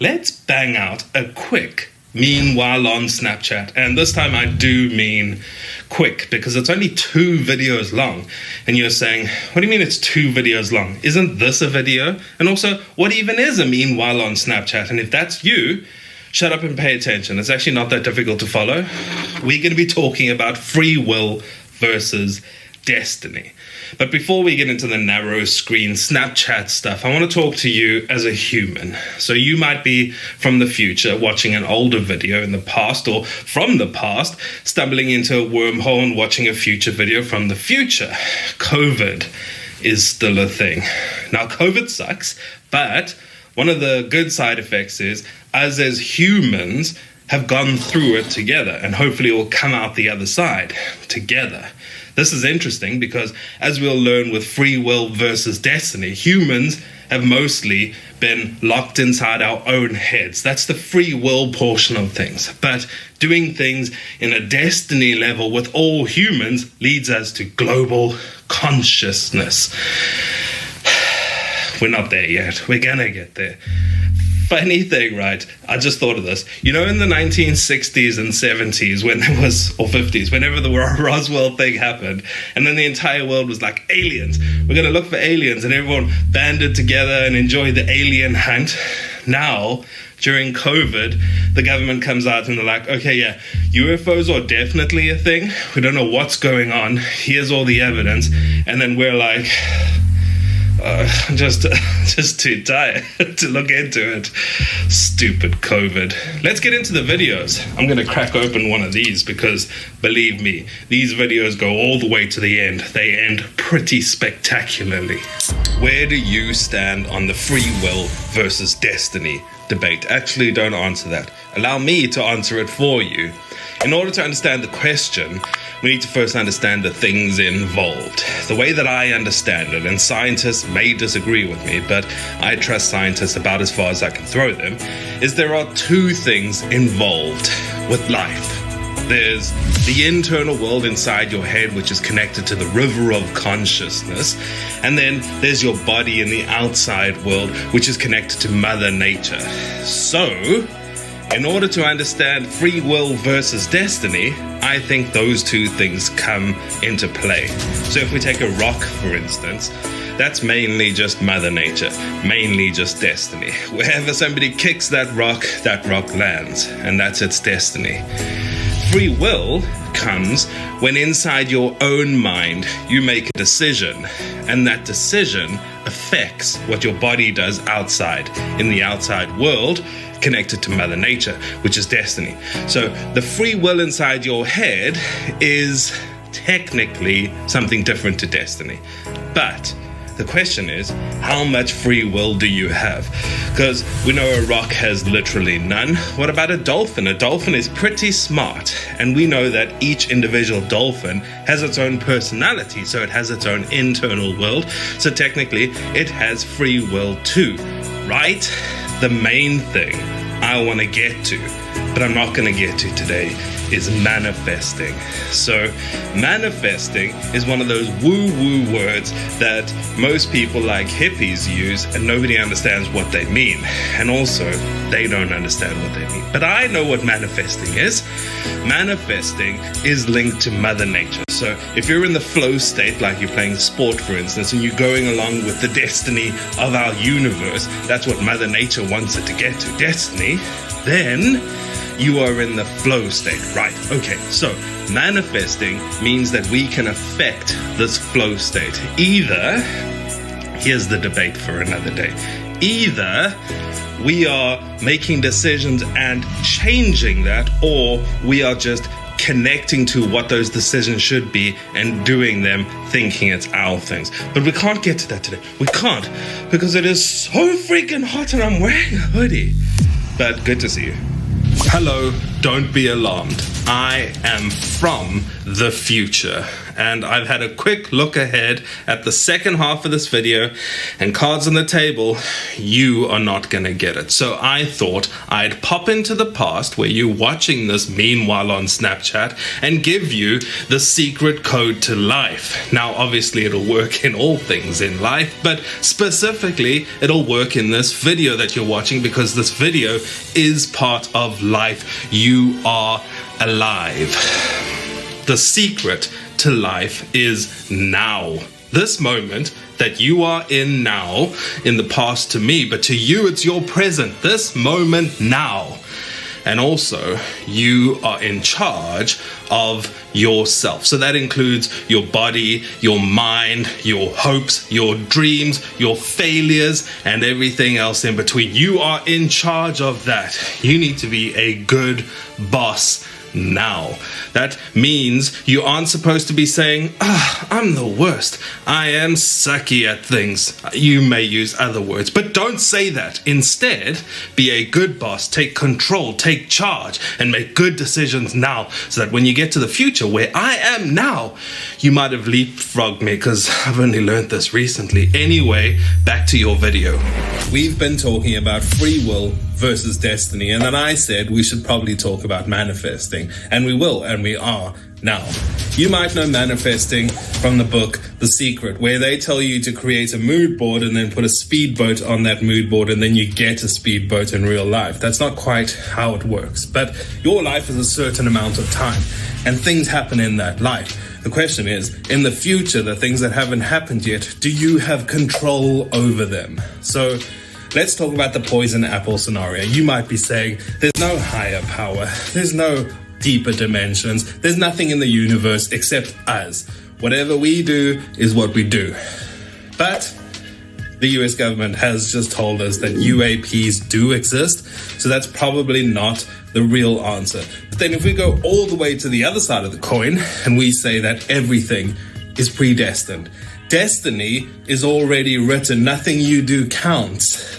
Let's bang out a quick meanwhile on Snapchat, and this time I do mean quick because it's only 2 videos long. And you're saying, what do you mean it's 2 videos long? Isn't this a video? And also, what even is a meanwhile on Snapchat? And if that's you, shut up and pay attention. It's actually not that difficult to follow. We're going to be talking about free will versus destiny. But before we get into the narrow screen Snapchat stuff, I want to talk to you as a human. So you might be from the future watching an older video in the past, or from the past stumbling into a wormhole and watching a future video from the future. COVID is still a thing. Now, COVID sucks, but one of the good side effects is us as humans have gone through it together, and hopefully we'll come out the other side together. This is interesting because, as we'll learn with free will versus destiny, humans have mostly been locked inside our own heads. That's the free will portion of things. But doing things in a destiny level with all humans leads us to global consciousness. We're not there yet. We're gonna get there. Funny thing, right? I just thought of this. You know, in the 1960s and 70s, when there was, or 50s, whenever the Roswell thing happened, and then the entire world was like, aliens. We're going to look for aliens, and everyone banded together and enjoyed the alien hunt. Now, during COVID, the government comes out and they're like, okay, yeah, UFOs are definitely a thing. We don't know what's going on. Here's all the evidence. And then we're like, just too tired to look into it. Stupid COVID. Let's get into the videos. I'm going to crack open one of these because, believe me, these videos go all the way to the end. They end pretty spectacularly. Where do you stand on the free will versus destiny debate? Actually, don't answer that. Allow me to answer it for you. In order to understand the question, we need to first understand the things involved. The way that I understand it, and scientists may disagree with me, but I trust scientists about as far as I can throw them, is there are 2 things involved with life. There's the internal world inside your head, which is connected to the river of consciousness. And then there's your body in the outside world, which is connected to Mother Nature. So, in order to understand free will versus destiny, I think those 2 things come into play. So if we take a rock, for instance, that's mainly just Mother Nature, mainly just destiny. Wherever somebody kicks that rock lands, and that's its destiny. Free will comes when inside your own mind you make a decision, and that decision affects what your body does outside, in the outside world, connected to Mother Nature, which is destiny. So the free will inside your head is technically something different to destiny. But the question is, how much free will do you have? Because we know a rock has literally none. What about a dolphin? A dolphin is pretty smart, and we know that each individual dolphin has its own personality, so it has its own internal world. So technically, it has free will too, right? The main thing I want to get to, but I'm not going to get to today, is manifesting. So manifesting is one of those woo-woo words that most people like hippies use, and nobody understands what they mean. And also, they don't understand what they mean. But I know what manifesting is. Manifesting is linked to Mother Nature. So if you're in the flow state, like you're playing sport, for instance, and you're going along with the destiny of our universe, that's what Mother Nature wants it to get to, destiny, then you are in the flow state, right? Okay, so manifesting means that we can affect this flow state. Either, here's the debate for another day, either we are making decisions and changing that, or we are just connecting to what those decisions should be and doing them thinking it's our things. But we can't get to that today. We can't, because it is so freaking hot and I'm wearing a hoodie. But good to see you. Hello, don't be alarmed. I am from the future, and I've had a quick look ahead at the second half of this video, and cards on the table, you are not gonna get it. So I thought I'd pop into the past where you're watching this meanwhile on Snapchat and give you the secret code to life. Now obviously it'll work in all things in life, but specifically it'll work in this video that you're watching, because this video is part of life. You are alive. The secret to life is now. This moment that you are in now, in the past to me, but to you it's your present, this moment now. And also, you are in charge of yourself. So that includes your body, your mind, your hopes, your dreams, your failures, and everything else in between. You are in charge of that. You need to be a good boss now. That means you aren't supposed to be saying, I'm the worst, I am sucky at things. You may use other words, but don't say that. Instead, be a good boss, take control, take charge, and make good decisions now, so that when you get to the future where I am now, you might have leapfrogged me, because I've only learned this recently. Anyway, back to your video. We've been talking about free will versus destiny, and then I said we should probably talk about manifesting, and we will, and we are now. You might know manifesting from the book The Secret, where they tell you to create a mood board and then put a speedboat on that mood board, and then you get a speedboat in real life. That's not quite how it works, but your life is a certain amount of time, and things happen in that life. The question is, in the future, the things that haven't happened yet, do you have control over them? So let's talk about the poison apple scenario. You might be saying, there's no higher power, there's no deeper dimensions, there's nothing in the universe except us. Whatever we do is what we do. But the US government has just told us that UAPs do exist, so that's probably not the real answer. But then if we go all the way to the other side of the coin and we say that everything is predestined, destiny is already written, nothing you do counts.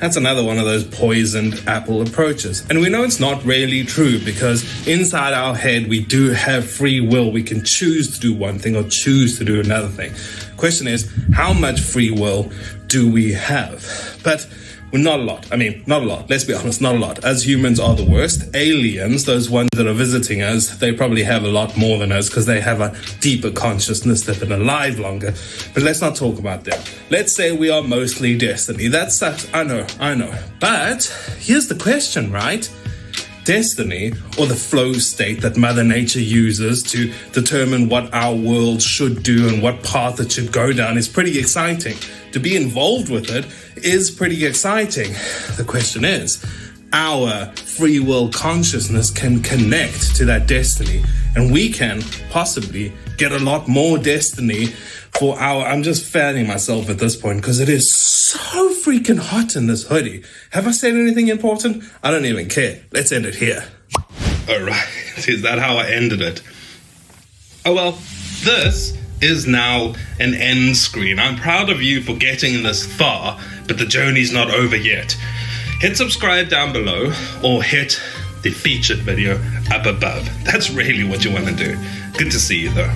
That's another one of those poisoned apple approaches. And we know it's not really true, because inside our head we do have free will. We can choose to do one thing or choose to do another thing. Question is, how much free will do we have? But not a lot. I mean, not a lot. Let's be honest, not a lot. As humans are the worst. Aliens, those ones that are visiting us, they probably have a lot more than us, because they have a deeper consciousness, they've been alive longer. But let's not talk about them. Let's say we are mostly destiny. That sucks. I know. But here's the question, right? Destiny, or the flow state that Mother Nature uses to determine what our world should do and what path it should go down, is pretty exciting. To be involved with it is pretty exciting. The question is, our free will consciousness can connect to that destiny, and we can possibly get a lot more destiny for our... I'm just fanning myself at this point because it is so freaking hot in this hoodie. Have I said anything important? I don't even care. Let's end it here. All right. Is that how I ended it? Oh, well, this is now an end screen. I'm proud of you for getting this far, but the journey's not over yet. Hit subscribe down below, or hit the featured video up above. That's really what you want to do. Good to see you though.